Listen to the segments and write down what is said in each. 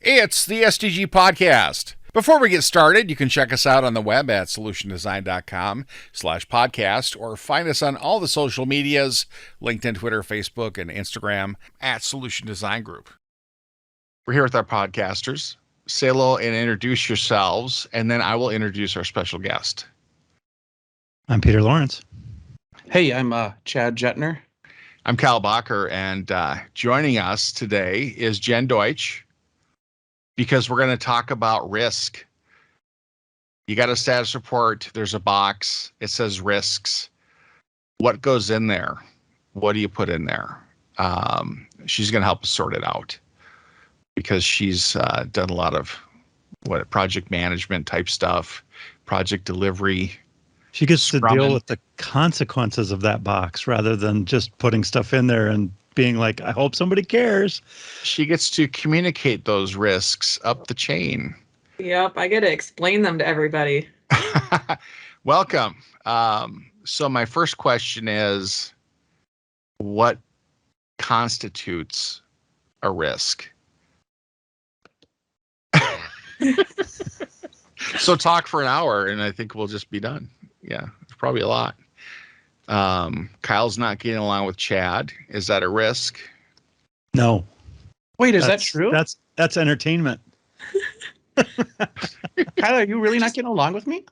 It's the SDG Podcast. Before we get started, you can check us out on the web at solutiondesign.com/podcast or find us on all the social medias, LinkedIn, Twitter, Facebook, and Instagram at Solution Design Group. We're here with our podcasters. Say hello and introduce yourselves, and then I will introduce our special guest. I'm Peter Lawrence. Hey, I'm Chad Jetner. I'm Kyle Bacher, and joining us today is Jen Deutsch, because we're going to talk about risk. You got a status report. There's a box. It says risks. What goes in there? What do you put in there? She's going to help us sort it out because she's done a lot of project management type stuff, project delivery. She gets to deal with the consequences of that box rather than just putting stuff in there and being like, I hope somebody cares. She gets to communicate those risks up the chain. Yep, I get to explain them to everybody. Welcome. So my first question is, what constitutes a risk? So talk for an hour and I think we'll just be done. Yeah, it's probably a lot. Kyle's not getting along with Chad. Is that a risk? No. Wait, is that true? That's entertainment. Kyle, are you really not getting along with me?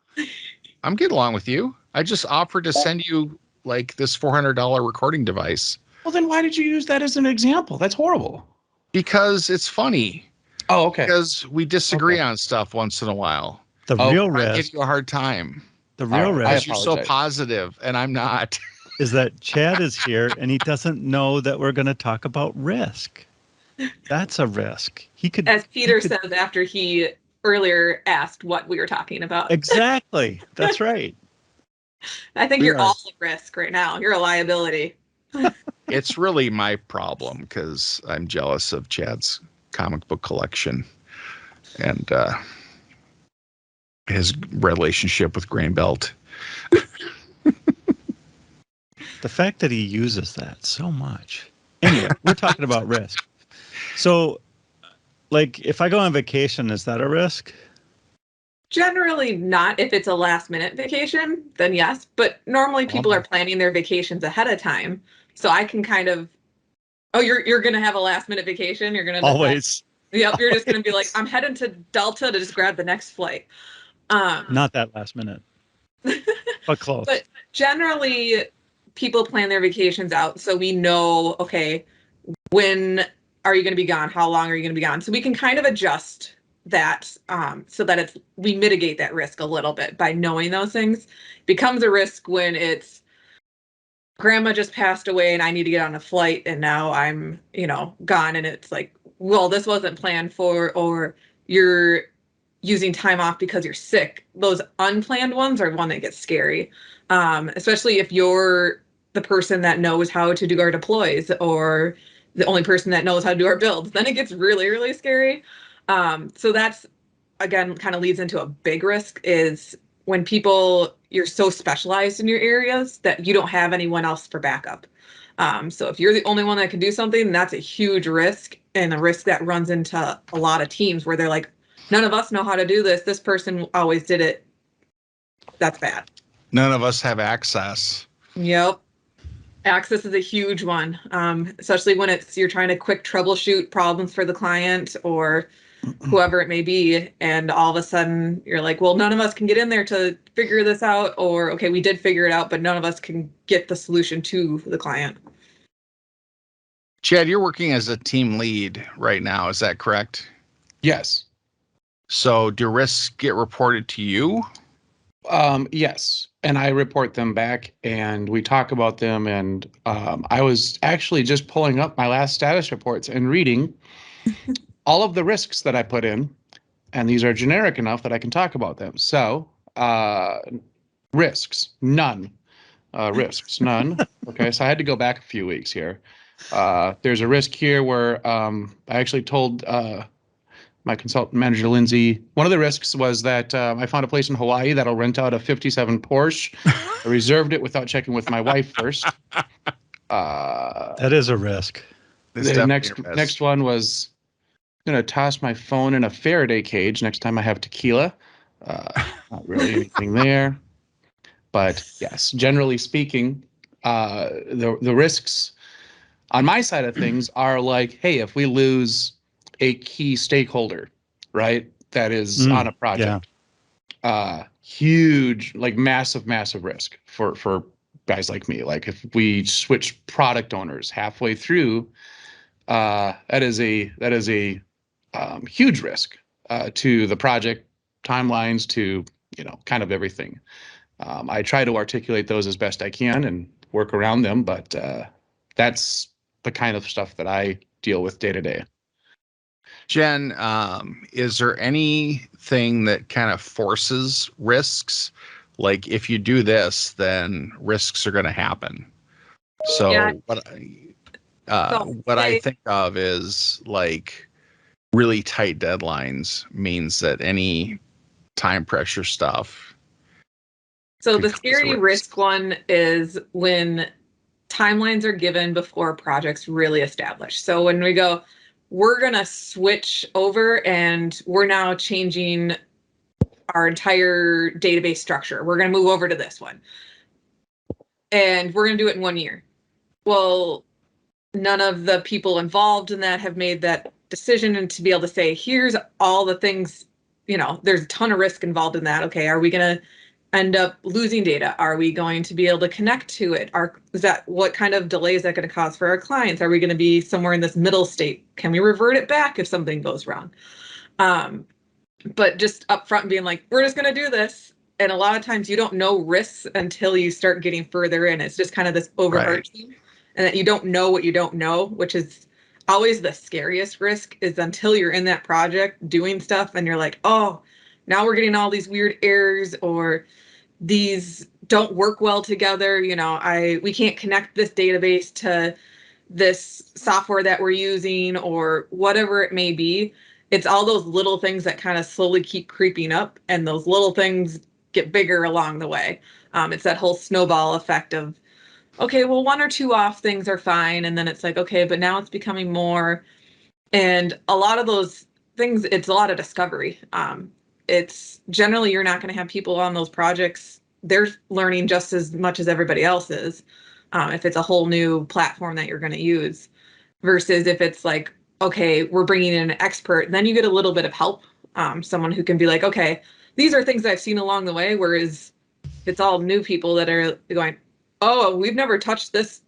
I'm getting along with you. I just offered to send you like this $400 recording device. Well, then why did you use that as an example? That's horrible. Because it's funny. Oh, okay. Because we disagree on stuff once in a while. The real I risk. give you a hard time. The real risk. You're so positive, and I'm not. Is that Chad is here and he doesn't know that we're going to talk about risk. That's a risk. As Peter says after he earlier asked what we were talking about. Exactly. That's right. I think you're all at risk right now. You're a liability. It's really my problem because I'm jealous of Chad's comic book collection and his relationship with Grain Belt. The fact that he uses that so much. Anyway, we're talking about risk. So, like, if I go on vacation, is that a risk? Generally not. If it's a last minute vacation, then yes. But normally people are planning their vacations ahead of time. So I can kind of, you're going to have a last minute vacation? You're going to always. Yep, you're just going to be like, I'm heading to Delta to just grab the next flight. Not that last minute, but close. But generally, people plan their vacations out. So we know, okay, when are you going to be gone? How long are you going to be gone? So we can kind of adjust that so that we mitigate that risk a little bit by knowing those things. It becomes a risk when it's grandma just passed away and I need to get on a flight and now I'm, gone. And it's like, well, this wasn't planned for, or you're using time off because you're sick. Those unplanned ones are one that gets scary, especially if you're the person that knows how to do our deploys or the only person that knows how to do our builds. Then it gets really, really scary. So that's, again, kind of leads into a big risk is when you're so specialized in your areas that you don't have anyone else for backup. So if you're the only one that can do something, that's a huge risk, and a risk that runs into a lot of teams where they're like, none of us know how to do this. This person always did it. That's bad. None of us have access. Yep. Access is a huge one, especially when you're trying to quick troubleshoot problems for the client or whoever it may be. And all of a sudden you're like, well, none of us can get in there to figure this out. Or, okay, we did figure it out, but none of us can get the solution to the client. Chad, you're working as a team lead right now. Is that correct? Yes. So do risks get reported to you? Yes. And I report them back and we talk about them. And I was actually just pulling up my last status reports and reading all of the risks that I put in. And these are generic enough that I can talk about them. So risks, none. Risks, none. Okay, so I had to go back a few weeks here. There's a risk here where I actually told my consultant manager, Lindsay, one of the risks was that I found a place in Hawaii that'll rent out a 57 Porsche. I reserved it without checking with my wife first. That is a risk. The next one was gonna toss my phone in a Faraday cage next time I have tequila. Not really anything there, but yes, generally speaking, the risks on my side of things are like, hey, if we lose a key stakeholder, right, that is on a Yeah. project, huge, like massive risk for guys like me. Like if we switch product owners halfway through, that is a huge risk to the project timelines, to kind of everything. I try to articulate those as best I can and work around them, but that's the kind of stuff that I deal with day to day. Jen, is there anything that kind of forces risks? Like if you do this, then risks are going to happen. So Yeah. what I think of is like really tight deadlines means that any time pressure stuff. So could the cause a scary risk one is when timelines are given before a project's really established. So when we go, we're going to switch over and we're now changing our entire database structure. We're going to move over to this one. And we're going to do it in 1 year. Well, none of the people involved in that have made that decision, and to be able to say, here's all the things, there's a ton of risk involved in that. Okay, are we going to end up losing data? Are we going to be able to connect to it? What kind of delay is that going to cause for our clients? Are we going to be somewhere in this middle state? Can we revert it back if something goes wrong? But just upfront being like, we're just going to do this. And a lot of times you don't know risks until you start getting further in. It's just kind of this overarching, and that you don't know what you don't know, which is always the scariest risk, is until you're in that project doing stuff and you're like, oh, now we're getting all these weird errors, or these don't work well together. We can't connect this database to this software that we're using, or whatever it may be. It's all those little things that kind of slowly keep creeping up, and those little things get bigger along the way. It's that whole snowball effect of, okay, well, one or two off things are fine. And then it's like, okay, but now it's becoming more. And a lot of those things, it's a lot of discovery. It's generally, you're not going to have people on those projects. They're learning just as much as everybody else is. If it's a whole new platform that you're going to use, versus if it's like, okay, we're bringing in an expert, then you get a little bit of help. Someone who can be like, okay, these are things I've seen along the way. Whereas if it's all new people that are going, oh, we've never touched this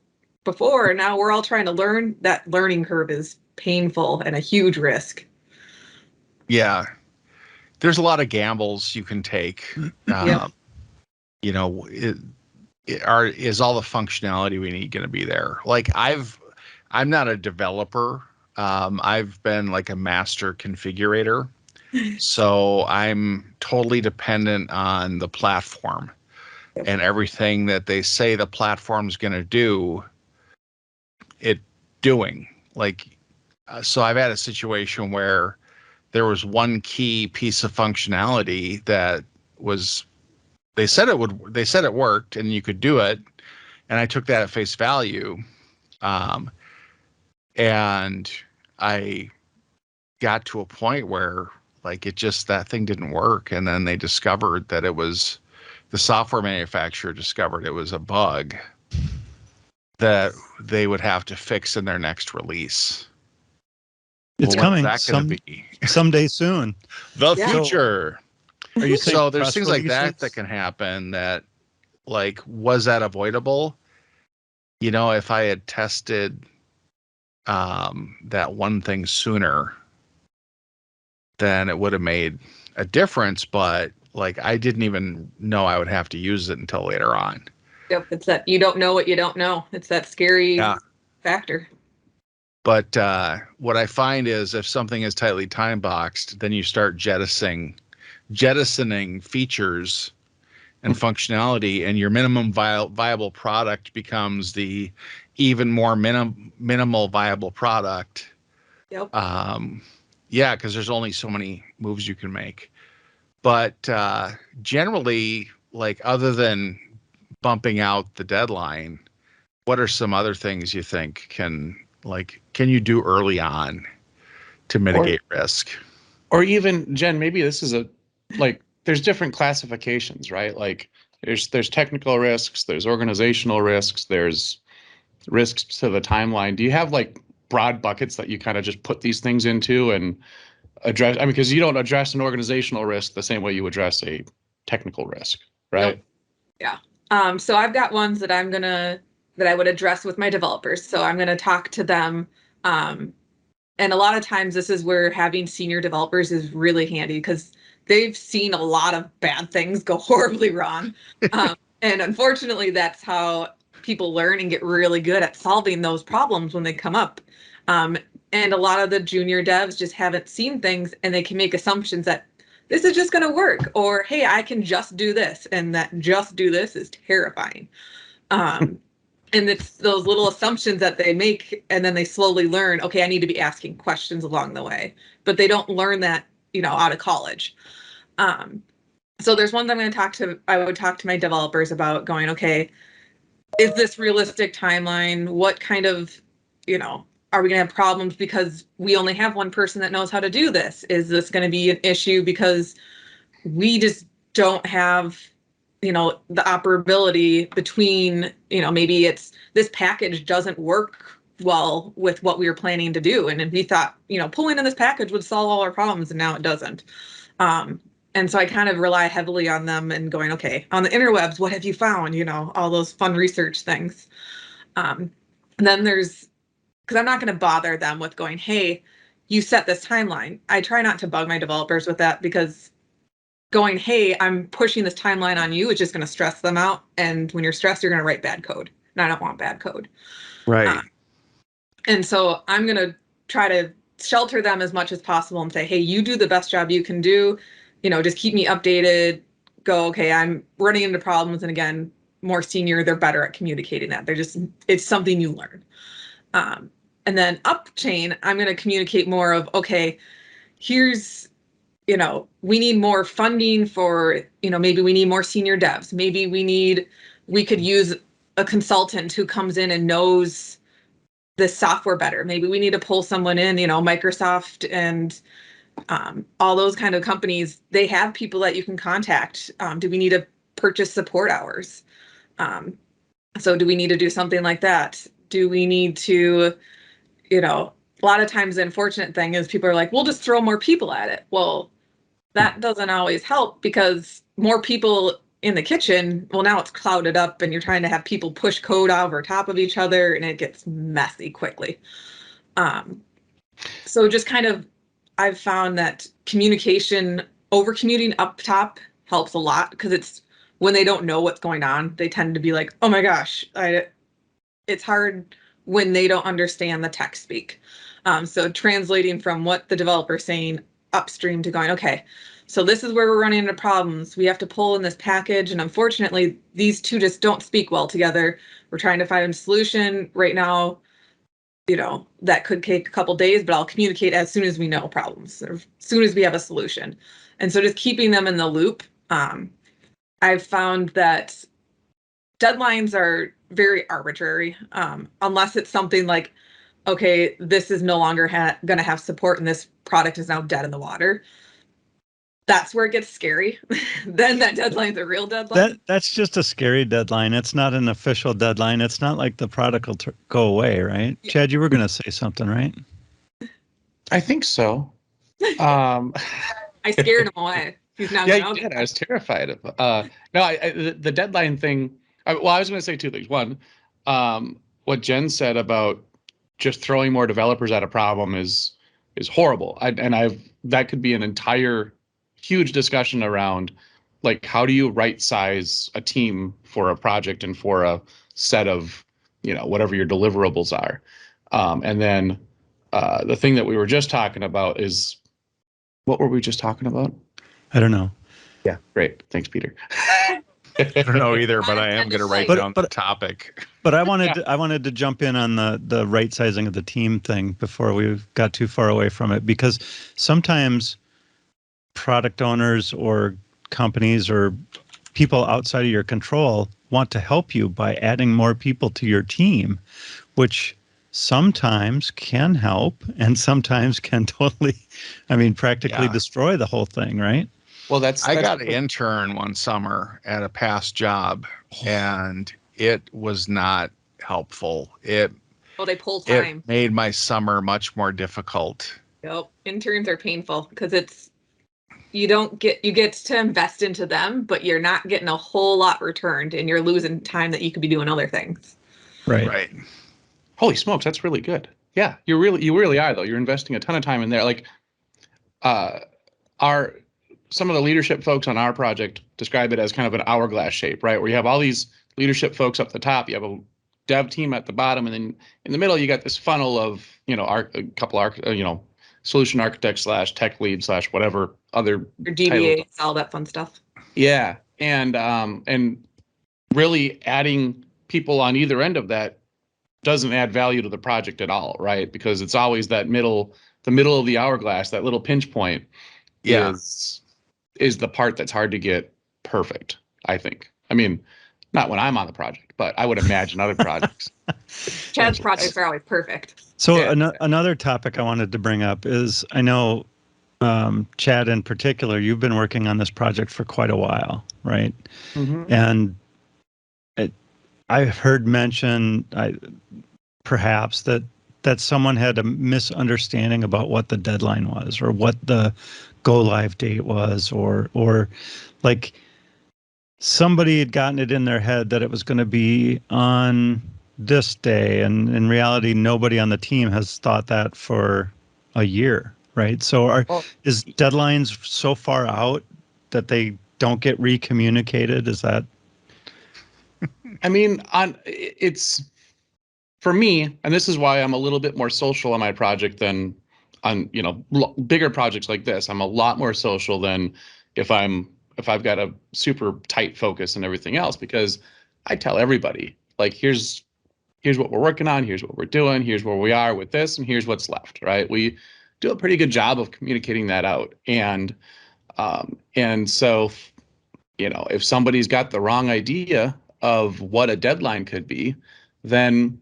before, and now we're all trying to learn, that learning curve is painful and a huge risk. Yeah. There's a lot of gambles you can take. Yeah. Is all the functionality we need going to be there? Like I'm not a developer. I've been like a master configurator. So I'm totally dependent on the platform and everything that they say the platform's going to do, it doing. So I've had a situation where there was one key piece of functionality that was, they said it worked and you could do it. And I took that at face value. And I got to a point where that thing didn't work. And then they discovered that the software manufacturer discovered it was a bug that they would have to fix in their next release. It's coming Be? someday soon. The future. Are you saying So there's things like that can happen that, was that avoidable? If I had tested that one thing sooner, then it would have made a difference. But I didn't even know I would have to use it until later on. Yep. It's that you don't know what you don't know. It's that scary factor. But what I find is if something is tightly time boxed, then you start jettisoning features and functionality, and your minimum viable product becomes the even more minimal viable product. Yep. Yeah, because there's only so many moves you can make. But generally, other than bumping out the deadline, what are some other things you think can you do early on to mitigate risk. Or even, Jen, maybe this is there's different classifications, right? Like there's technical risks, there's organizational risks, there's risks to the timeline. Do you have like broad buckets that you kind of just put these things into and address? I mean, because you don't address an organizational risk the same way you address a technical risk, right? Nope. Yeah. So I've got ones that that I would address with my developers. So I'm gonna talk to them. And a lot of times this is where having senior developers is really handy because they've seen a lot of bad things go horribly wrong. And unfortunately, that's how people learn and get really good at solving those problems when they come up. And a lot of the junior devs just haven't seen things and they can make assumptions that this is just going to work, or, hey, I can just do this. And that just do this is terrifying. And it's those little assumptions that they make, and then they slowly learn, okay, I need to be asking questions along the way, but they don't learn that, out of college. So there's ones I would talk to my developers about going, okay, is this realistic timeline? What kind of, are we going to have problems because we only have one person that knows how to do this? Is this going to be an issue because we just don't have, the operability between, maybe it's this package doesn't work well with what we were planning to do. And we thought, pulling in this package would solve all our problems, and now it doesn't. And so I kind of rely heavily on them and going, okay, on the interwebs, what have you found? All those fun research things. And then because I'm not going to bother them with going, hey, you set this timeline. I try not to bug my developers with that because going, hey, I'm pushing this timeline on you, it's just going to stress them out. And when you're stressed, you're going to write bad code. And I don't want bad code. Right. And so I'm going to try to shelter them as much as possible and say, hey, you do the best job you can do. Just keep me updated. Go, okay, I'm running into problems. And again, more senior, they're better at communicating that. It's something you learn. And then up chain, I'm going to communicate more of, okay, here's, we need more funding for, maybe we need more senior devs. Maybe we could use a consultant who comes in and knows the software better. Maybe we need to pull someone in, Microsoft and all those kind of companies, they have people that you can contact. Do we need to purchase support hours? So do we need to do something like that? Do we need to, a lot of times the unfortunate thing is people are like, we'll just throw more people at it. Well, that doesn't always help because more people in the kitchen, well, now it's clouded up and you're trying to have people push code over top of each other and it gets messy quickly. So just kind of, I've found that over commuting up top helps a lot because it's when they don't know what's going on, they tend to be like, oh my gosh, it's hard when they don't understand the tech speak. So translating from what the developer's saying upstream to going, okay, so this is where we're running into problems. We have to pull in this package. And unfortunately, these two just don't speak well together. We're trying to find a solution right now. That could take a couple days, but I'll communicate as soon as we know problems, or as soon as we have a solution. And so just keeping them in the loop. I've found that deadlines are very arbitrary, unless it's something like, okay, this is no longer going to have support and this product is now dead in the water. That's where it gets scary. Then that deadline's a real deadline. That's just a scary deadline. It's not an official deadline. It's not like the product will go away, right? Yeah. Chad, you were going to say something, right? I think so. I scared him away. He's not. Yeah, you did. I was terrified of. The deadline thing. I was going to say two things. One, what Jen said about just throwing more developers at a problem is horrible. That could be an entire huge discussion around like how do you right size a team for a project and for a set of whatever your deliverables are. And then the thing that we were just talking about is, what were we just talking about? I don't know. Yeah, great. Thanks, Peter. I don't know either, but I am going to write down the topic. But I wanted to jump in on the right sizing of the team thing before we got too far away from it, because sometimes product owners or companies or people outside of your control want to help you by adding more people to your team, which sometimes can help and sometimes can totally, practically Yeah. destroy the whole thing, right? Well, I got an intern one summer at a past job, and it was not helpful. Well, they pull It time. made my summer much more difficult. Yep. Interns are painful because you get to invest into them, but you're not getting a whole lot returned, and you're losing time that you could be doing other things. Right. Right. Holy smokes, that's really good. Yeah, you really are though. You're investing a ton of time in there. Like, some of the leadership folks on our project describe it as kind of an hourglass shape, right? Where you have all these leadership folks up the top, you have a dev team at the bottom, and then in the middle you got this funnel of a couple solution architects slash tech lead slash whatever other Your titles. DBAs, all that fun stuff. Yeah, and really adding people on either end of that doesn't add value to the project at all, right? Because it's always the middle of the hourglass, that little pinch point is the part that's hard to get perfect, I think. I mean, not when I'm on the project, but I would imagine other projects. Chad's projects are always perfect. So Yeah. another topic I wanted to bring up is, I know, Chad in particular, you've been working on this project for quite a while, right? Mhm. And I've heard mention perhaps that someone had a misunderstanding about what the deadline was, or what the go live date was, or like somebody had gotten it in their head that it was going to be on this day, and in reality nobody on the team has thought that for a year, right? So is deadlines so far out that they don't get recommunicated? Is that? I mean, it's for me, and this is why I'm a little bit more social on my project than on bigger projects like this. I'm a lot more social than if I've got a super tight focus and everything else, because I tell everybody, like, here's what we're working on, here's what we're doing, here's where we are with this, and here's what's left, right? We do a pretty good job of communicating that out, and so if somebody's got the wrong idea of what a deadline could be, then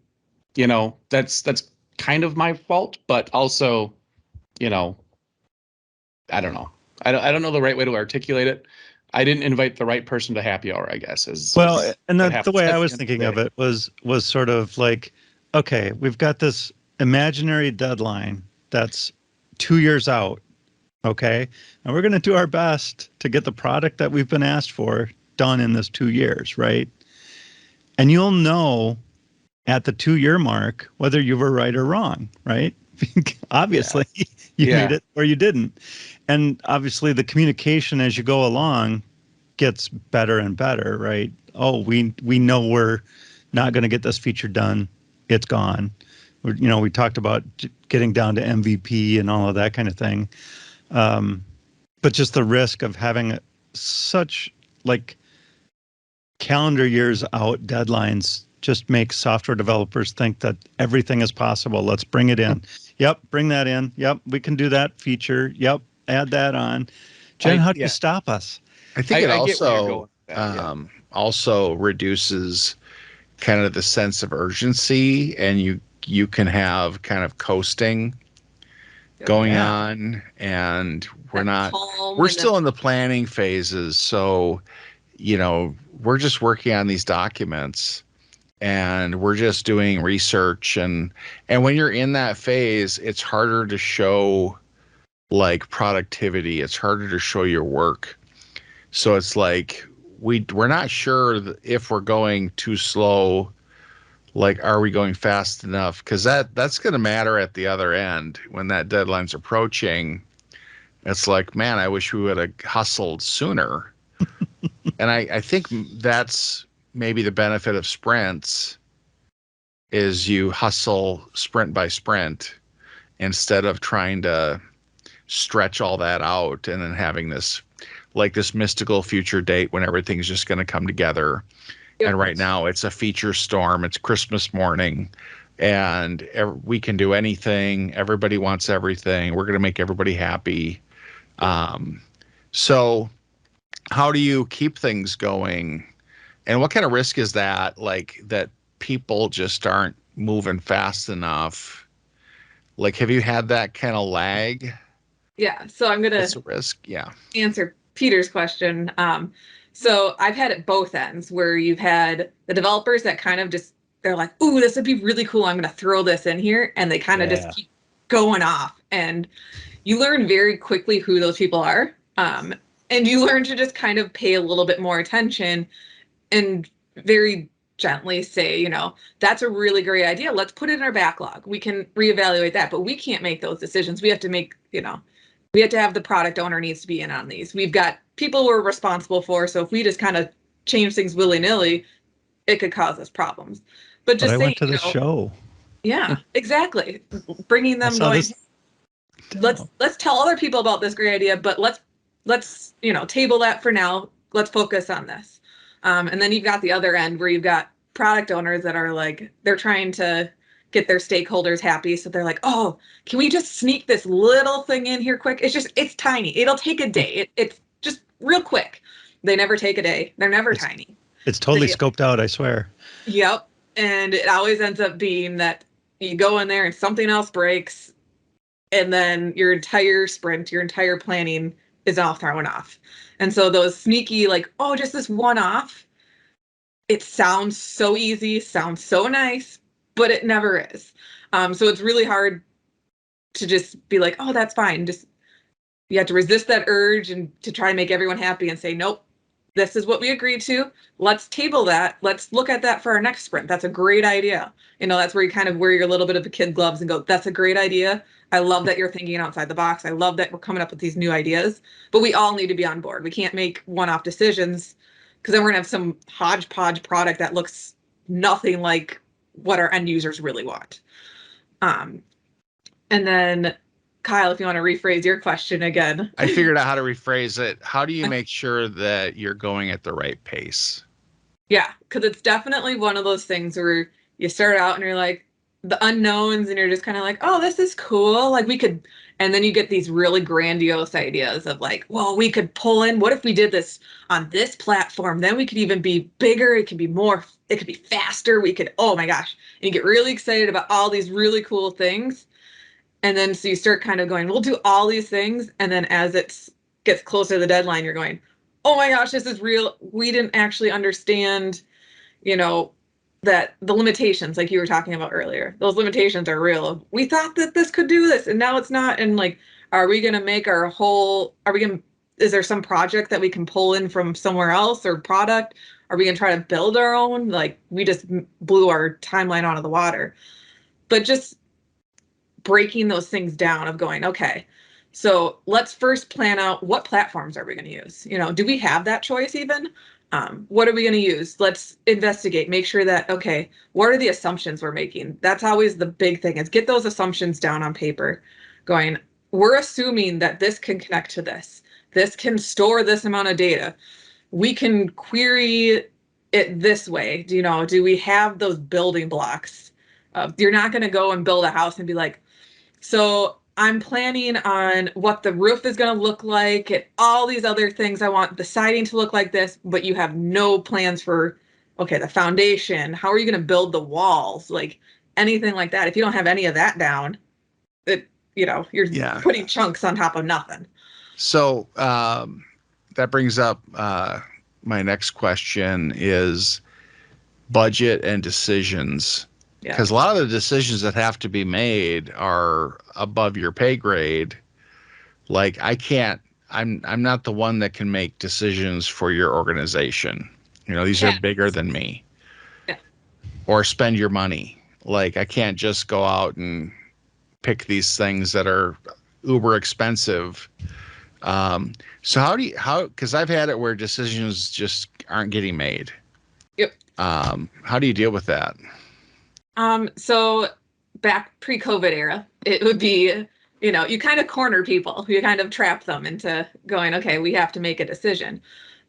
that's kind of my fault, but also, I don't know. I don't know the right way to articulate it. I didn't invite the right person to happy hour, I guess. Well, and the happens way at I the was end thinking of of the it was sort of like, okay, we've got this imaginary deadline that's 2 years out, okay? And we're going to do our best to get the product that we've been asked for done in this 2 years, right? And you'll know at the 2-year mark whether you were right or wrong, right? Obviously, you made it or you didn't. And obviously the communication as you go along gets better and better, right? Oh, we know we're not going to get this feature done. It's gone. We talked about getting down to MVP and all of that kind of thing. But just the risk of having such like calendar years out deadlines just makes software developers think that everything is possible. Let's bring it in. Yep, bring that in. Yep, we can do that feature. Yep, add that on. Jen, how do you stop us? I think it I get where you're going also with that, also reduces kind of the sense of urgency, and you can have kind of coasting going on, and we're still in the planning phases, so we're just working on these documents, and we're just doing research, and when you're in that phase, it's harder to show like productivity. It's harder to show your work. So it's like we're not sure if we're going too slow. Like, are we going fast enough? Because that's going to matter at the other end when that deadline's approaching. It's like, man, I wish we would have hustled sooner. And I think that's maybe the benefit of sprints is you hustle sprint by sprint instead of trying to stretch all that out and then having this mystical future date when everything's just going to come together. Yep. And right now it's a feature storm. It's Christmas morning, and we can do anything. Everybody wants everything. We're going to make everybody happy. So how do you keep things going? And what kind of risk is that? Like, that people just aren't moving fast enough. Like, have you had that kind of lag? Yeah. So I'm going That's to a risk. Yeah. answer Peter's question. So I've had it both ends where you've had the developers that kind of just, they're like, ooh, this would be really cool. I'm going to throw this in here. And they kind of just keep going off. And you learn very quickly who those people are. And you learn to just kind of pay a little bit more attention and very gently say, that's a really great idea. Let's put it in our backlog. We can reevaluate that, but we can't make those decisions. We have to make, we have to have the product owner needs to be in on these. We've got people we're responsible for. So if we just kind of change things willy-nilly, it could cause us problems. But just I saying, went to the show. Yeah, exactly. Bringing them going, let's tell other people about this great idea, but let's table that for now. Let's focus on this. And then you've got the other end where you've got product owners that are like, they're trying to get their stakeholders happy. So they're like, oh, can we just sneak this little thing in here quick? It's tiny. It'll take a day. It's just real quick. They never take a day. They're never tiny. It's totally scoped out, I swear. Yep. And it always ends up being that you go in there and something else breaks, and then your entire sprint, your entire planning is all thrown off. And so those sneaky, like, oh, just this one off, it sounds so easy, sounds so nice, but it never is. So it's really hard to just be like, oh, that's fine. Just, you have to resist that urge and to try and make everyone happy and say, nope, this is what we agreed to. Let's table that. Let's look at that for our next sprint. That's a great idea. That's where you kind of wear your little bit of the kid gloves and go, that's a great idea. I love that you're thinking outside the box. I love that we're coming up with these new ideas, but we all need to be on board. We can't make one-off decisions because then we're gonna have some hodgepodge product that looks nothing like what our end users really want. And then Kyle, if you want to rephrase your question again. I figured out how to rephrase it. How do you make sure that you're going at the right pace? Yeah, because it's definitely one of those things where you start out and you're like, the unknowns, and you're just kind of like, oh, this is cool. Like we could, and then you get these really grandiose ideas of like, well, we could pull in, what if we did this on this platform? Then we could even be bigger. It could be more, it could be faster. We could, oh my gosh. And you get really excited about all these really cool things. And then so you start kind of going, we'll do all these things. And then as it gets closer to the deadline, you're going, oh my gosh, this is real. We didn't actually understand, that the limitations, like you were talking about earlier, those limitations are real. We thought that this could do this and now it's not. And like, are we going to make is there some project that we can pull in from somewhere else or product? Are we going to try to build our own? Like we just blew our timeline out of the water. But just breaking those things down of going, okay, so let's first plan out what platforms are we going to use? Do we have that choice even? What are we going to use? Let's investigate, make sure that, okay, what are the assumptions we're making? That's always the big thing, is get those assumptions down on paper going, we're assuming that this can connect to this. This can store this amount of data. We can query it this way. Do we have those building blocks? You're not going to go and build a house and be like, so I'm planning on what the roof is going to look like and all these other things. I want the siding to look like this, but you have no plans for, okay, the foundation. How are you going to build the walls? Like anything like that. If you don't have any of that down, you're putting chunks on top of nothing. So that brings up my next question is budget and decisions. Because a lot of the decisions that have to be made are above your pay grade. Like I'm not the one that can make decisions for your organization. These are bigger than me. Yeah. Or spend your money. Like I can't just go out and pick these things that are uber expensive. So because I've had it where decisions just aren't getting made. Yep. How do you deal with that? So back pre-COVID era, it would be, you kind of corner people, you kind of trap them into going, okay, we have to make a decision.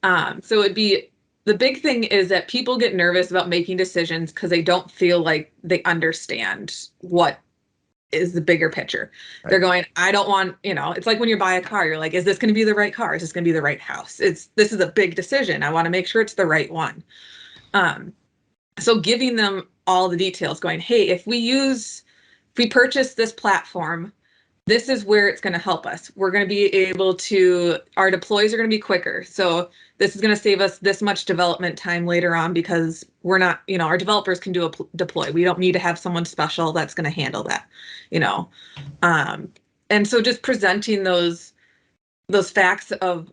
So it'd be, the big thing is that people get nervous about making decisions because they don't feel like they understand what is the bigger picture. Right. They're going, I don't want, it's like when you buy a car, you're like, is this going to be the right car? Is this going to be the right house? This is a big decision. I want to make sure it's the right one. So giving them all the details going, hey, if we purchase this platform, this is where it's going to help us. We're going to be able to, our deploys are going to be quicker. So this is going to save us this much development time later on because we're not, our developers can do a deploy. We don't need to have someone special that's going to handle that, And so just presenting those facts of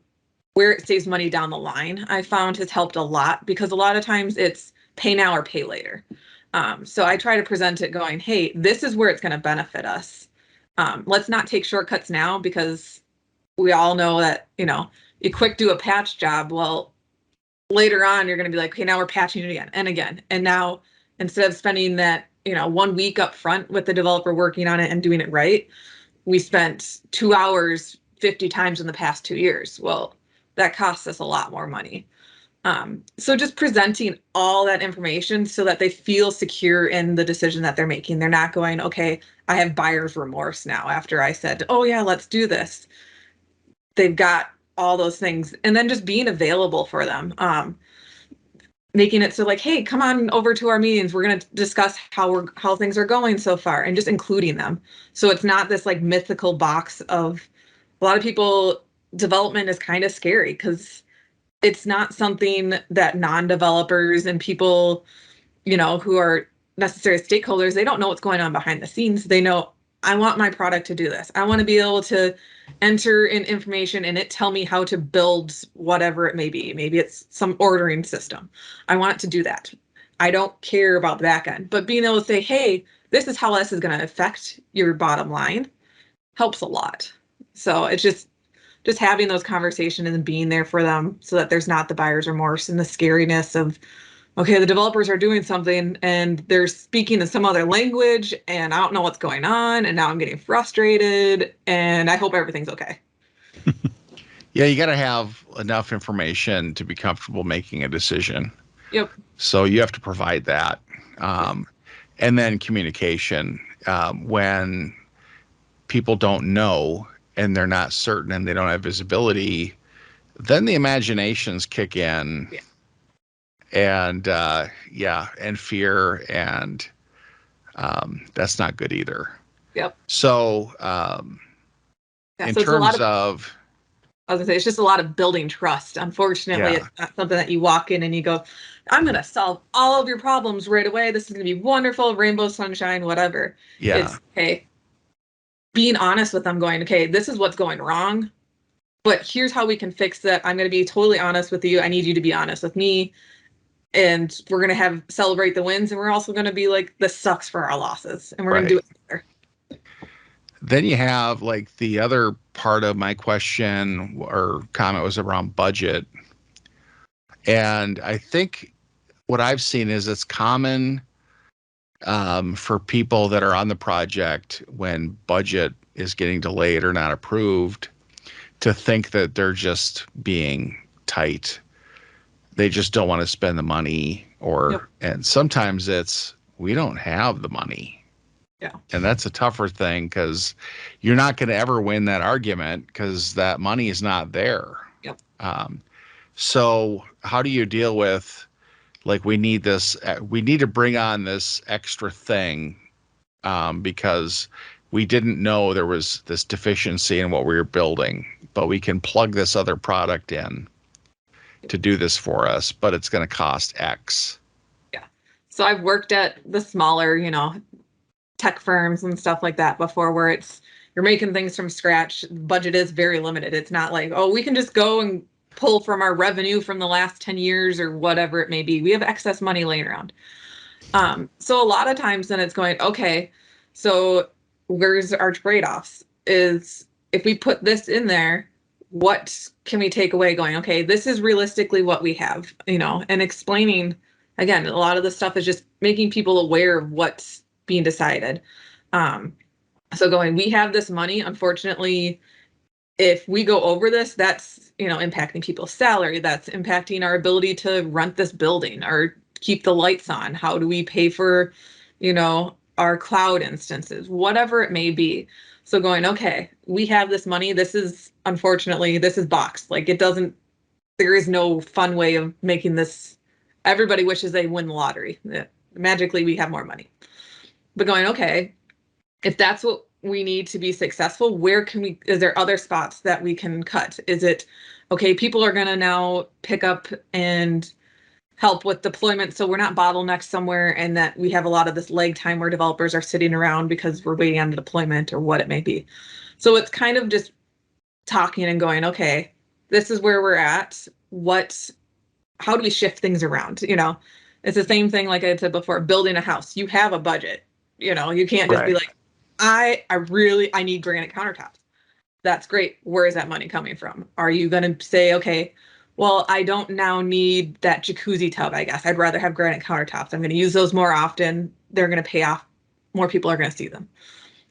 where it saves money down the line, I found has helped a lot because a lot of times it's pay now or pay later. So I try to present it going, hey, this is where it's going to benefit us. Let's not take shortcuts now because we all know that, you quick do a patch job. Well, later on, you're going to be like, okay, now we're patching it again and again. And now instead of spending that, 1 week up front with the developer working on it and doing it right, we spent 2 hours 50 times in the past 2 years. Well, that costs us a lot more money. So just presenting all that information so that they feel secure in the decision that they're making. They're not going, okay, I have buyer's remorse now after I said, oh yeah, let's do this. They've got all those things. And then just being available for them. Making it so like, hey, come on over to our meetings. We're going to discuss how things are going so far and just including them. So it's not this like mythical box of a lot of people, development is kind of scary because it's not something that non-developers and people, who are necessary stakeholders, they don't know what's going on behind the scenes. They know, I want my product to do this. I want to be able to enter in information and it tell me how to build whatever it may be. Maybe it's some ordering system. I want it to do that. I don't care about the back end, but being able to say, hey, this is how this is going to affect your bottom line helps a lot. So it's just having those conversations and being there for them so that there's not the buyer's remorse and the scariness of, okay, the developers are doing something and they're speaking in some other language and I don't know what's going on and now I'm getting frustrated and I hope everything's okay. Yeah, you got to have enough information to be comfortable making a decision. Yep. So you have to provide that. And then communication. When people don't know and they're not certain and they don't have visibility, then the imaginations kick in. Yeah. And and fear, and that's not good either. Yep. So in so terms of I was gonna say it's just a lot of building trust. Unfortunately, it's not something that you walk in and you go, I'm gonna solve all of your problems right away. This is gonna be wonderful, rainbow sunshine, whatever. Yeah. It's okay. Being honest with them, going, okay, this is what's going wrong, but here's how we can fix that. I'm gonna be totally honest with you. I need you to be honest with me. And we're going to celebrate the wins. And we're also going to be like, this sucks for our losses. And we're going to do it together. Then you have like the other part of my question or comment was around budget. And I think what I've seen is it's common for people that are on the project when budget is getting delayed or not approved to think that they're just being tight. They just don't want to spend the money and sometimes it's, we don't have the money. Yeah. And that's a tougher thing because you're not going to ever win that argument because that money is not there. Yep. So how do you deal with like, we need to bring on this extra thing because we didn't know there was this deficiency in what we were building, but we can plug this other product in to do this for us, but it's going to cost X. Yeah. So I've worked at the smaller, tech firms and stuff like that before where you're making things from scratch. Budget is very limited. It's not like, oh, we can just go and pull from our revenue from the last 10 years or whatever it may be. We have excess money laying around. So a lot of times then it's going, okay, so where's our trade-offs is if we put this in there, what can we take away going, okay, this is realistically what we have, and explaining, again, a lot of the stuff is just making people aware of what's being decided. So going, we have this money, unfortunately, if we go over this, that's, impacting people's salary, that's impacting our ability to rent this building or keep the lights on. How do we pay for, our cloud instances, whatever it may be. So going, okay, we have this money. This is, unfortunately, this is boxed. Like there is no fun way of making this. Everybody wishes they win the lottery. magically we have more money. But going, okay, if that's what we need to be successful, where can we, is there other spots that we can cut? Is it, okay, people are going to now pick up and help with deployment, so we're not bottlenecked somewhere and that we have a lot of this lag time where developers are sitting around because we're waiting on the deployment or what it may be. So it's kind of just talking and going, okay, this is where we're at. How do we shift things around? It's the same thing like I said before, building a house. You have a budget. You can't just be like, I need granite countertops. That's great. Where is that money coming from? Are you going to say, okay, well, I don't now need that jacuzzi tub, I guess. I'd rather have granite countertops. I'm going to use those more often. They're going to pay off. More people are going to see them.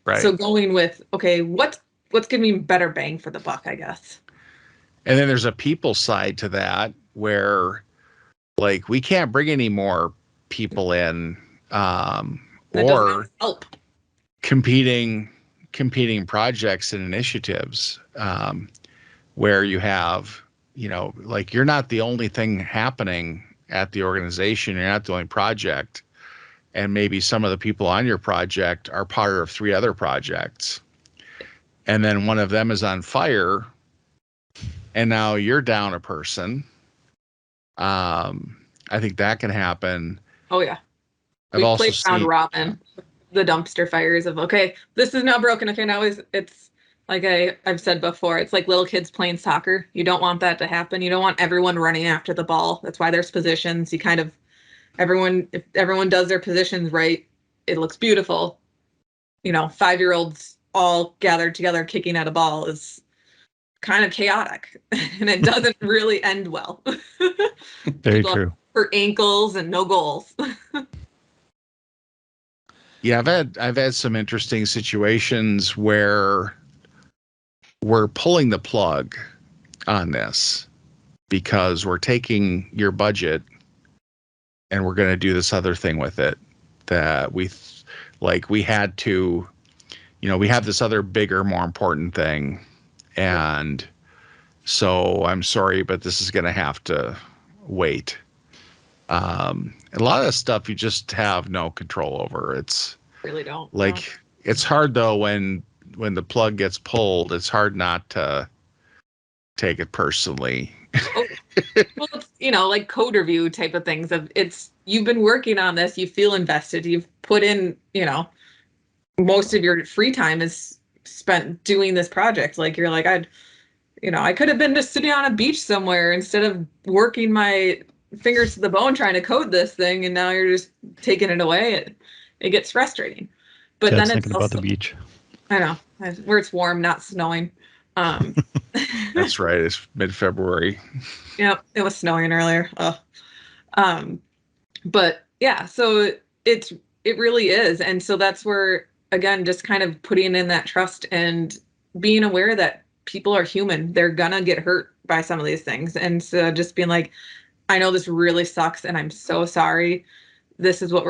Right. So going with, okay, what's giving me better bang for the buck, I guess. And then there's a people side to that where, like, we can't bring any more people in, or help competing projects and initiatives, where you have, like, you're not the only thing happening at the organization. You're not the only project. And maybe some of the people on your project are part of 3 other projects. And then one of them is on fire. And now you're down a person. I think that can happen. Oh, yeah. I've also played round seen robin, the dumpster fires of, okay, this is now broken. Okay, now it's like I've said before, it's like little kids playing soccer. You don't want that to happen. You don't want everyone running after the ball. That's why there's positions. If everyone does their positions right, it looks beautiful. 5-year-olds all gathered together kicking at a ball is kind of chaotic, and it doesn't really end well. Very true. For ankles and no goals. Yeah, I've had some interesting situations where we're pulling the plug on this because we're taking your budget and we're going to do this other thing with it that we had to, we have this other bigger, more important thing. And so I'm sorry, but this is going to have to wait. A lot of that stuff you just have no control over. It's really don't. It's hard though when the plug gets pulled. It's hard not to take it personally. Oh. Well, it's, like code review type of things. You've been working on this. You feel invested. You've put in, most of your free time is spent doing this project. Like you're like, I could have been just sitting on a beach somewhere instead of working my fingers to the bone trying to code this thing, and now you're just taking it away. It gets frustrating. But then it's thinking about the beach. I know, where it's warm, not snowing. That's right. It's mid-February. Yep, it was snowing earlier. But yeah, so it really is, and so that's where, again, just kind of putting in that trust and being aware that people are human. They're gonna get hurt by some of these things, and so just being like, I know this really sucks, and I'm so sorry. This is what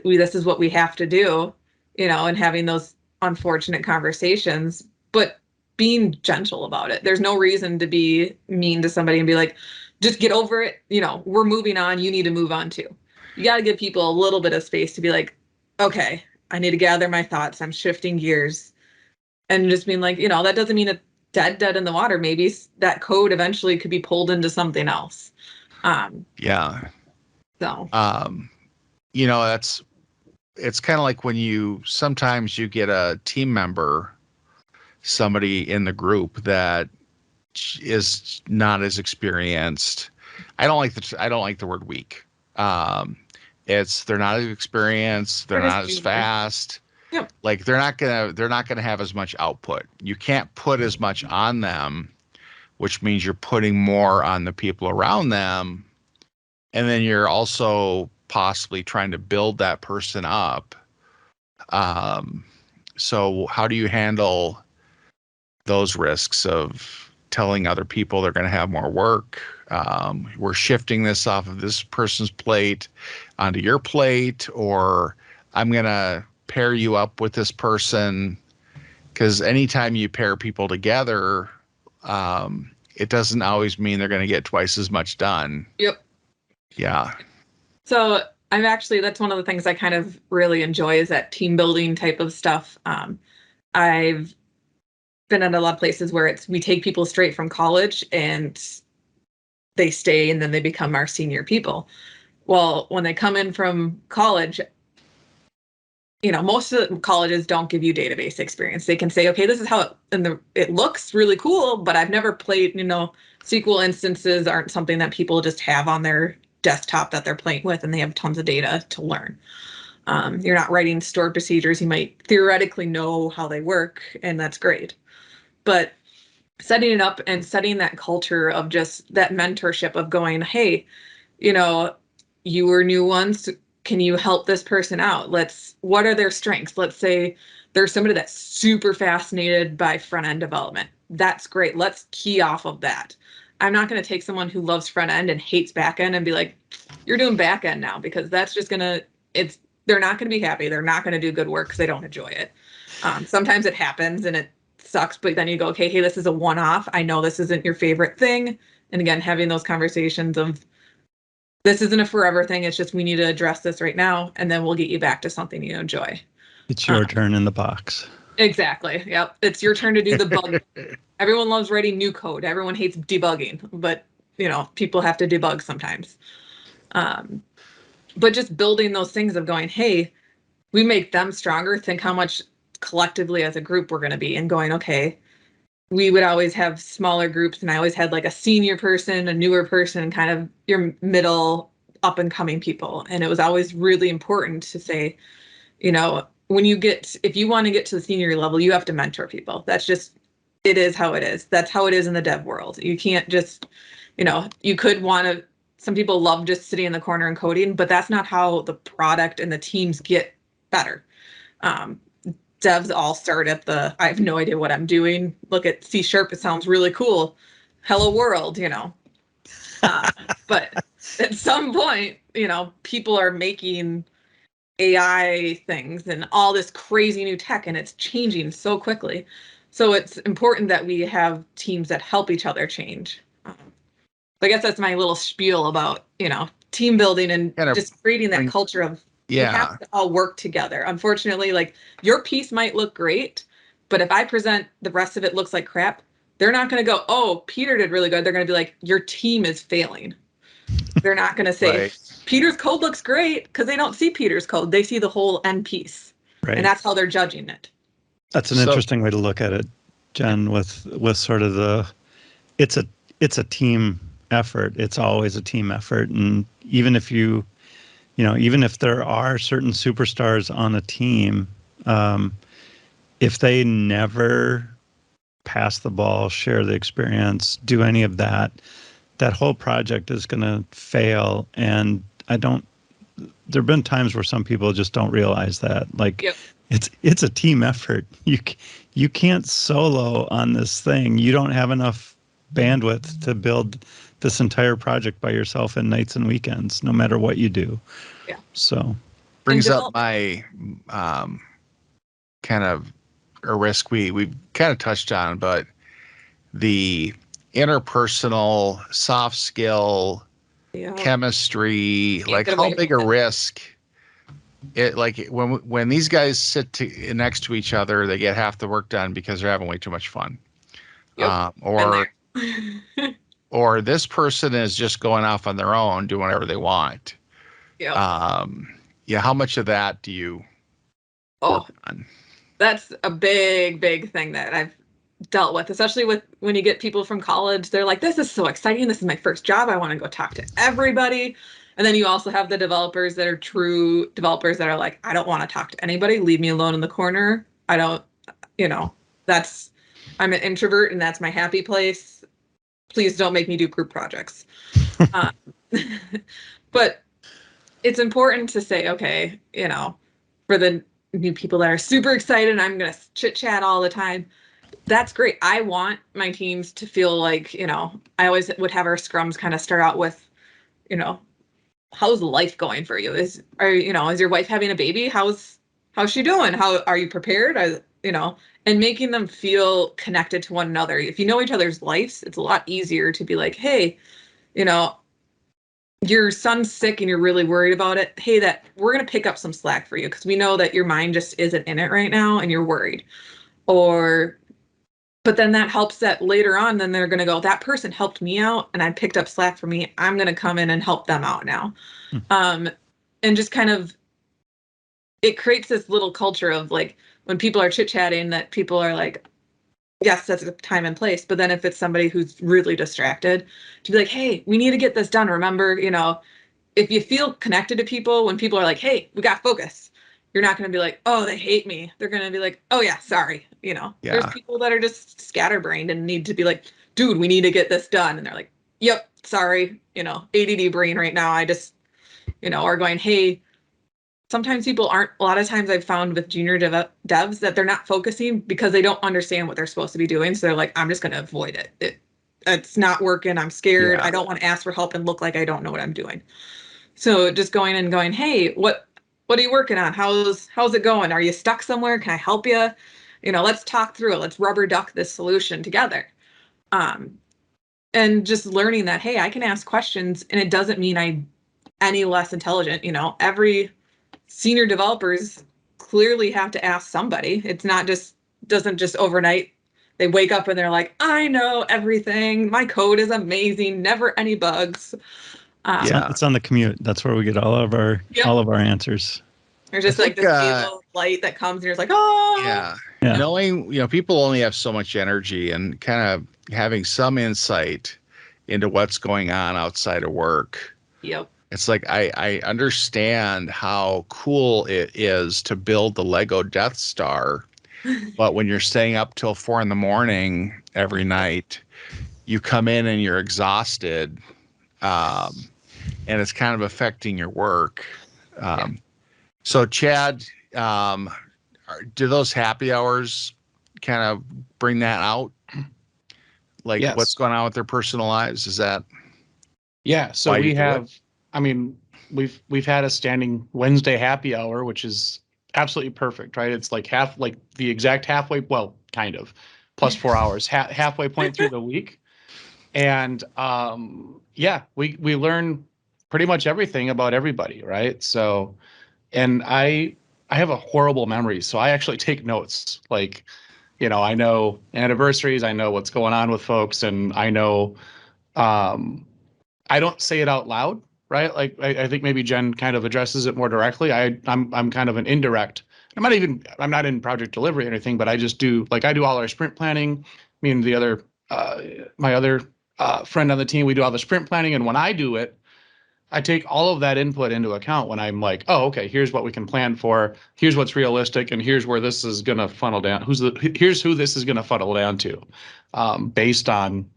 this is what we have to do, and having those unfortunate conversations, but being gentle about it. There's no reason to be mean to somebody and be like, just get over it. We're moving on. You need to move on too. You got to give people a little bit of space to be like, okay, I need to gather my thoughts. I'm shifting gears, and just being like, that doesn't mean it's dead in the water. Maybe that code eventually could be pulled into something else. Yeah. So, it's kind of like when sometimes you get a team member, somebody in the group that is not as experienced. I don't like the word weak. They're not as experienced. They're not as fast. Yep. Like they're not gonna have as much output. You can't put as much on them, which means you're putting more on the people around them. And then you're also possibly trying to build that person up. So how do you handle those risks of telling other people they're going to have more work? We're shifting this off of this person's plate onto your plate, or I'm going to pair you up with this person. Because anytime you pair people together, it doesn't always mean they're going to get twice as much done. Yep. Yeah. So that's one of the things I kind of really enjoy is that team building type of stuff. I've been at a lot of places where we take people straight from college and they stay and then they become our senior people. Well, when they come in from college, most of the colleges don't give you database experience. They can say, okay, this is how it looks really cool, but I've never played, SQL instances aren't something that people just have on their desktop that they're playing with, and they have tons of data to learn. You're not writing stored procedures. You might theoretically know how they work, and that's great. But setting it up and setting that culture of just that mentorship of going, hey, you were new ones. Can you help this person out? What are their strengths? Let's say there's somebody that's super fascinated by front end development. That's great. Let's key off of that. I'm not going to take someone who loves front end and hates back end and be like, you're doing back end now, because that's just they're not going to be happy. They're not going to do good work because they don't enjoy it. Sometimes it happens and it sucks, but then you go, okay, hey, this is a one-off. I know this isn't your favorite thing. And again, having those conversations of, this isn't a forever thing. It's just, we need to address this right now, and then we'll get you back to something you enjoy. It's your turn in the box. Exactly. Yep. It's your turn to do the bug. Everyone loves writing new code. Everyone hates debugging, but people have to debug sometimes. But just building those things of going, hey, we make them stronger. Think how much collectively as a group we're going to be, and going, okay, we would always have smaller groups, and I always had like a senior person, a newer person, kind of your middle up and coming people. And it was always really important to say, if you want to get to the senior level, you have to mentor people. That's just, it is how it is. That's how it is in the dev world. You can't just, you could want to, some people love just sitting in the corner and coding, but that's not how the product and the teams get better. Devs all start at I have no idea what I'm doing. Look at C#, it sounds really cool. Hello world, but at some point, people are making AI things and all this crazy new tech, and it's changing so quickly. So it's important that we have teams that help each other change. I guess that's my little spiel about, team building and just creating that culture of, we have to all work together. Unfortunately, like, your piece might look great, but if I present the rest of it looks like crap, they're not going to go, oh, Peter did really good. They're going to be like, your team is failing. They're not going to say, right, Peter's code looks great, because they don't see Peter's code. They see the whole end piece. Right. And that's how they're judging it. That's an interesting way to look at it, Jen, with sort of it's a team effort. It's always a team effort. And even if even if there are certain superstars on a team, if they never pass the ball, share the experience, do any of that, that whole project is going to fail. And there have been times where some people just don't realize that. Like, yep, it's a team effort. You can't solo on this thing. You don't have enough bandwidth to build this entire project by yourself in nights and weekends, no matter what you do. Yeah. So brings up my kind of a risk we kind of touched on, but the interpersonal, soft skill, chemistry, like how big a risk it, like when these guys sit next to each other, they get half the work done because they're having way too much fun. Yep. Or this person is just going off on their own, doing whatever they want. Yep. How much of that do you work on? That's a big thing that I've dealt with, especially when you get people from college. They're like, this is so exciting. This is my first job. I want to go talk to everybody. And then you also have the developers that are true developers that are like, I don't want to talk to anybody. Leave me alone in the corner. I don't, I'm an introvert and that's my happy place. Please don't make me do group projects. But it's important to say, okay, for the new people that are super excited, I'm going to chit chat all the time. That's great. I want my teams to feel like, I always would have our scrums kind of start out with, how's life going for you? Is your wife having a baby? How's she doing? How are you prepared? And making them feel connected to one another. If you know each other's lives, it's a lot easier to be like, hey, your son's sick and you're really worried about it, hey, that we're going to pick up some slack for you because we know that your mind just isn't in it right now and you're worried. Or, but then that helps that later on, then they're going to go, that person helped me out and I picked up slack for me. I'm going to come in and help them out now. And just kind of, it creates this little culture of like, when people are chit-chatting, that people are like, yes, that's the time and place. But then if it's somebody who's really distracted, to be like, hey, we need to get this done. Remember, if you feel connected to people, when people are like, hey, we got focus, you're not going to be like, oh, they hate me. They're going to be like, oh yeah, sorry. There's people that are just scatterbrained and need to be like, dude, we need to get this done. And they're like, yep, sorry, ADD brain right now. I just, are going, hey, sometimes people aren't, a lot of times I've found with junior devs that they're not focusing because they don't understand what they're supposed to be doing. So they're like, I'm just going to avoid it. It's not working. I'm scared. I don't want to ask for help and look like I don't know what I'm doing. So just going and going, hey, what are you working on? How's it going? Are you stuck somewhere? Can I help you? Let's talk through it. Let's rubber duck this solution together. And just learning that, hey, I can ask questions and it doesn't mean I'm any less intelligent. Every senior developers clearly have to ask somebody. It's not just, doesn't just overnight. They wake up and they're like, I know everything. My code is amazing. Never any bugs. It's on the commute. That's where we get all of our answers. There's just like this halo of light that comes and you're just like, oh. Yeah. Knowing, people only have so much energy, and kind of having some insight into what's going on outside of work. Yep. It's like, I understand how cool it is to build the Lego Death Star, but when you're staying up till 4 a.m. every night, you come in and you're exhausted, and it's kind of affecting your work. So Chad, do those happy hours kind of bring that out? Like what's going on with their personal lives? Is that? Yeah. So we have, we've had a standing Wednesday happy hour, which is absolutely perfect, right? It's like the exact halfway, well, kind of plus 4 hours, halfway point through the week. And we learn pretty much everything about everybody, right? So, and I have a horrible memory, so I actually take notes. Like, I know anniversaries, I know what's going on with folks, and I know, I don't say it out loud, right? Like, I think maybe Jen kind of addresses it more directly. I'm kind of an indirect. I'm not in project delivery or anything, but I just do, like, I do all our sprint planning. Me and the other, my other friend on the team, we do all the sprint planning, and when I do it, I take all of that input into account when I'm like, oh, okay, here's what we can plan for. Here's what's realistic, and here's where this is going to funnel down. Here's who this is going to funnel down to, based on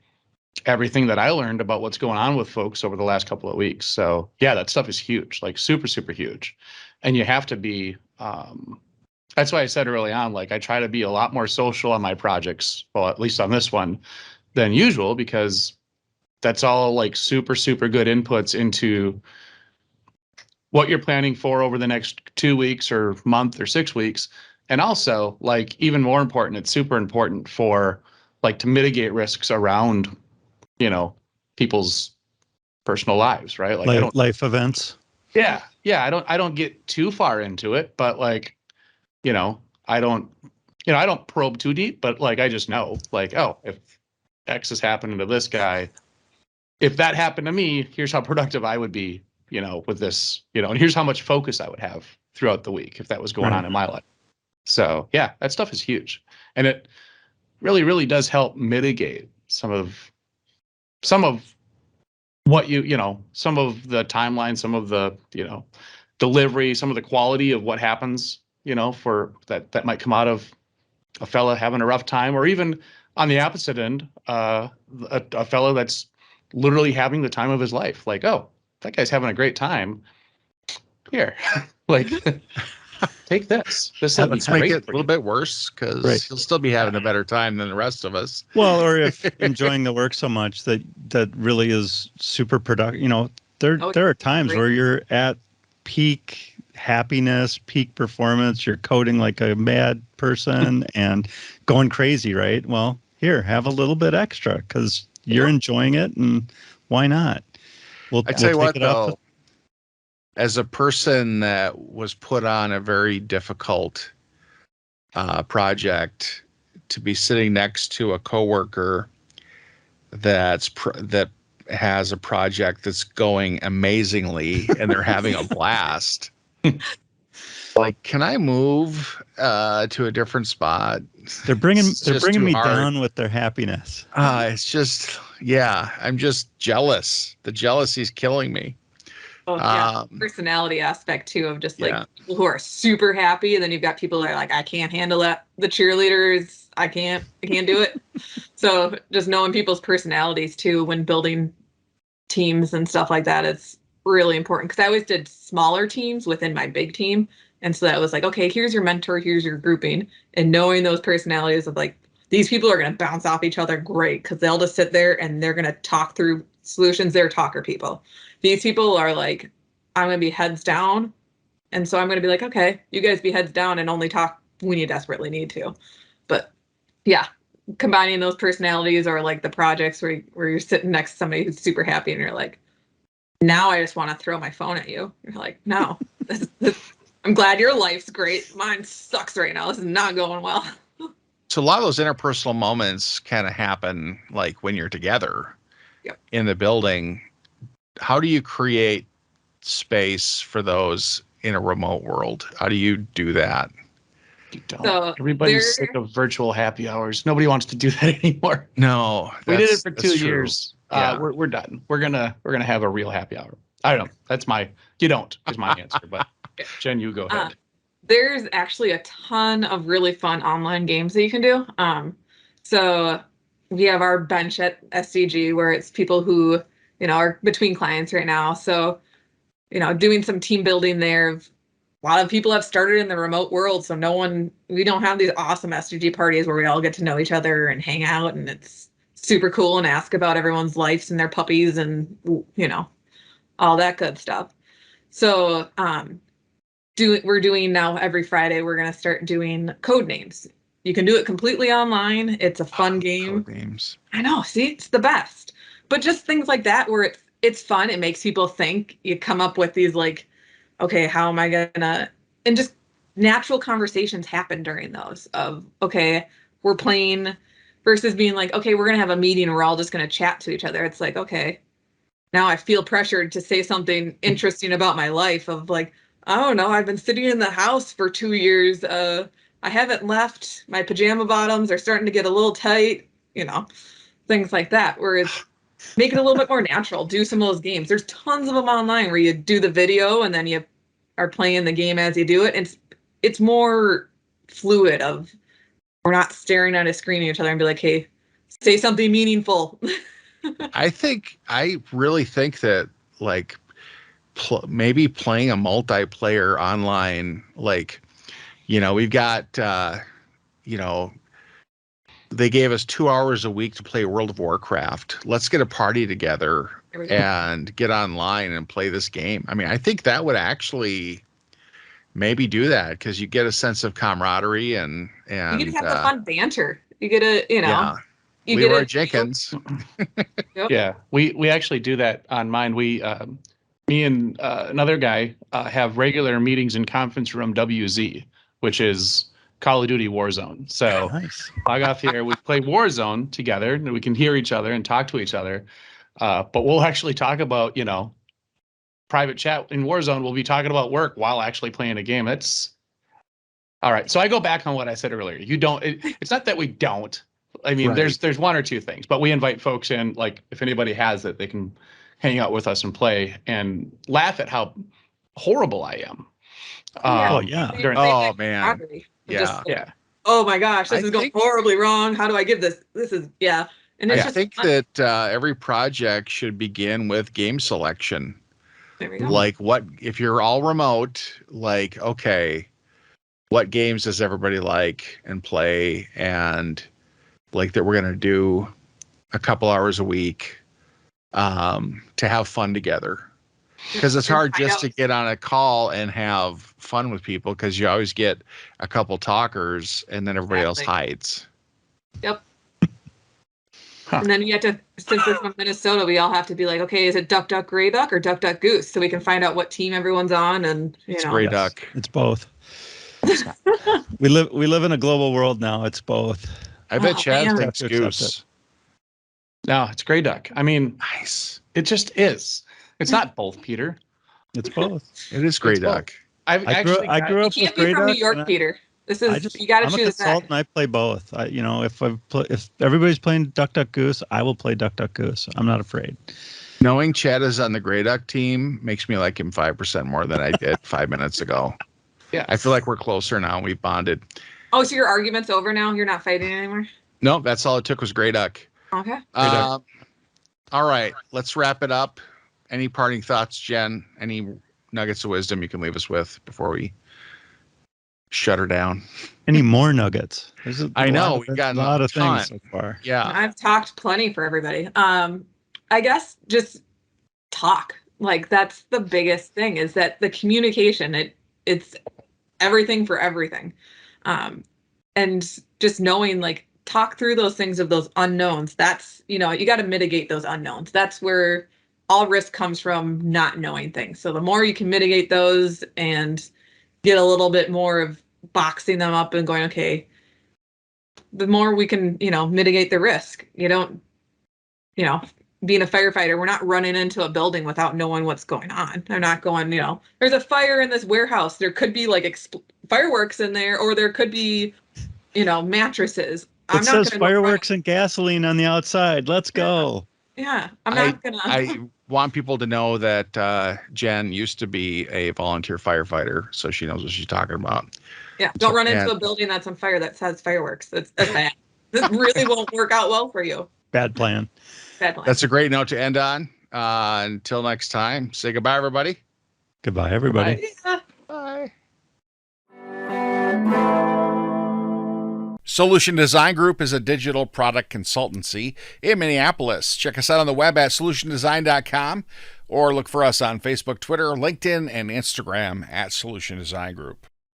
everything that I learned about what's going on with folks over the last couple of weeks. So yeah, that stuff is huge, like super, super huge. And you have to be, that's why I said early on, like, I try to be a lot more social on my projects, well, at least on this one, than usual, because that's all like super, super good inputs into what you're planning for over the next 2 weeks or month or 6 weeks. And also, like, even more important, it's super important for, like, to mitigate risks around, people's personal lives, right? Like, life events. Yeah. I don't get too far into it, but like, I don't probe too deep, but like, I just know, like, oh, if X is happening to this guy, if that happened to me, here's how productive I would be, with this, and here's how much focus I would have throughout the week if that was going on in my life. So yeah, that stuff is huge. And it really, really does help mitigate some of what some of the timeline, some of the, delivery, some of the quality of what happens, for that might come out of a fella having a rough time, or even on the opposite end, a fella that's literally having the time of his life. Like, oh, that guy's having a great time. Here, like, take this. This will Let's make it a little bit worse, because he'll still be having a better time than the rest of us. Well, or if enjoying the work so much that really is super productive. There are times where you're at peak happiness, peak performance. You're coding like a mad person and going crazy, right? Well, here, have a little bit extra because you're enjoying it, and why not? I tell you take what, it off though, as a person that was put on a very difficult project, to be sitting next to a coworker that has a project that's going amazingly and they're having a blast. Like, can I move to a different spot? They're bringing It's just too me hard. down with their happiness. It's just, yeah, I'm just jealous. The jealousy's killing me. Oh yeah, personality aspect too of just like Yeah. people who are super happy, and then you've got people that are like, I can't handle that. The cheerleaders, I can't do it. So just knowing people's personalities too when building teams and stuff like that is really important because I always did smaller teams within my big team. And so that was like, okay, here's your mentor, here's your grouping, and knowing those personalities of like, these people are going to bounce off each other great because they'll just sit there and they're going to talk through solutions. They're talker people. These people are like, I'm going to be heads down. And so I'm going to be like, okay, you guys be heads down and only talk when you desperately need to. But yeah, combining those personalities or like the projects where you're sitting next to somebody who's super happy and you're like, now I just want to throw my phone at you. You're like, no, I'm glad your life's great. Mine sucks right now. This is not going well. So a lot of those interpersonal moments kind of happen like when you're together in the building. How do you create space for those in a remote world? How do you do that? You don't. So Everybody's sick of virtual happy hours. Nobody wants to do that anymore. No, we did it for 2 true. years. Yeah. We're done. We're gonna have a real happy hour. I don't know. That's my you don't is my answer. But Jen, you go ahead. There's actually a ton of really fun online games that you can do. So we have our bench at SCG where it's people who, are between clients right now. So, doing some team building there. A lot of people have started in the remote world. So we don't have these awesome SCG parties where we all get to know each other and hang out. And it's super cool and ask about everyone's lives and their puppies and, all that good stuff. So, we're doing now every Friday, we're going to start doing code names. You can do it completely online. It's a fun game. Code names. I know. See, it's the best. But just things like that where it's fun. It makes people think. You come up with these like, okay, how am I gonna? And just natural conversations happen during those of, okay, we're playing versus being like, okay, we're gonna have a meeting and we're all just gonna chat to each other. It's like, okay, now I feel pressured to say something interesting about my life of like, I don't know, I've been sitting in the house for 2 years. I haven't left. My pajama bottoms are starting to get a little tight, things like that, where it's make it a little bit more natural. Do some of those games. There's tons of them online where you do the video and then you are playing the game as you do it. It's more fluid of we're not staring at a screen at each other and be like, hey, say something meaningful. I really think that like maybe playing a multiplayer online, like, we've got, they gave us 2 hours a week to play World of Warcraft. Let's get a party together and get online and play this game. I mean, I think that would actually maybe do that because you get a sense of camaraderie and you get to have the fun banter. You get to, you Leroy get Jenkins. Yep. Yeah, we actually do that on mine. Me and another guy have regular meetings in conference room WZ, which is Call of Duty Warzone. So Nice. log off here. We play Warzone together, and we can hear each other and talk to each other. But we'll actually talk about, private chat in Warzone. We'll be talking about work while actually playing a game. That's all right. So I go back on what I said earlier. You don't. It's not that we don't. I mean, Right. there's one or two things, but we invite folks in. Like if anybody has it, they can hang out with us and play and laugh at how horrible I am. Oh, yeah. Oh, man. Yeah. Yeah. Oh my gosh, this I is going think- horribly wrong. How do I give this? This is and it's I just think that every project should begin with game selection. there we go. Like, what if you're all remote? Like, okay, what games does everybody like and play? And like that, we're gonna do a couple hours a week to have fun together. Because it's hard just to get on a call and have fun with people because you always get a couple talkers and then everybody else hides. Yep. Huh. And then you have to, since we're from Minnesota, we all have to be like, okay, is it duck, duck, gray duck or duck, duck, goose? So we can find out what team everyone's on, and It's gray Yes, duck. It's both. We live in a global world now. It's both. I bet Oh, Chad man. thinks Have to accept goose. No, it's gray duck. I mean, Nice. it just is. It's not both, Peter. It's both. It is gray It's both. duck. I grew got- up You with can't gray be from duck. New York, and Peter. This I is, just, you got to I'm a choose that. consultant. I play both. If everybody's playing duck, duck, goose, I will play duck, duck, goose. I'm not afraid. Knowing Chad is on the gray duck team makes me like him 5% more than I did 5 minutes ago. Yeah. I feel like we're closer now. We've bonded. Oh, so your argument's over now? You're not fighting anymore? No, that's all it took was gray duck. Okay. All right, let's wrap it up. Any parting thoughts, Jen? Any nuggets of wisdom you can leave us with before we shut her down? Any more nuggets? There's I know, There's we got a lot of ton. things so far. Yeah. I've talked plenty for everybody. I guess just talk. Like that's the biggest thing is that the communication, it's everything for everything. And just knowing, like, talk through those things of those unknowns. That's, you got to mitigate those unknowns. That's where all risk comes from, not knowing things. So the more you can mitigate those and get a little bit more of boxing them up and going, okay, the more we can, mitigate the risk. You don't, being a firefighter, we're not running into a building without knowing what's going on. They're not going, there's a fire in this warehouse. There could be like fireworks in there, or there could be, mattresses. It says fireworks and gasoline on the outside. Let's go. Yeah, I'm not gonna. I want people to know that Jen used to be a volunteer firefighter, so she knows what she's talking about. Yeah, don't run into a building that's on fire that says fireworks. That's bad. This really won't work out well for you. Bad plan. Bad plan. That's a great note to end on. Until next time, say goodbye, everybody. Goodbye, everybody. Yeah. Bye. Solution Design Group is a digital product consultancy in Minneapolis. Check us out on the web at solutiondesign.com or look for us on Facebook, Twitter, LinkedIn, and Instagram at Solution Design Group.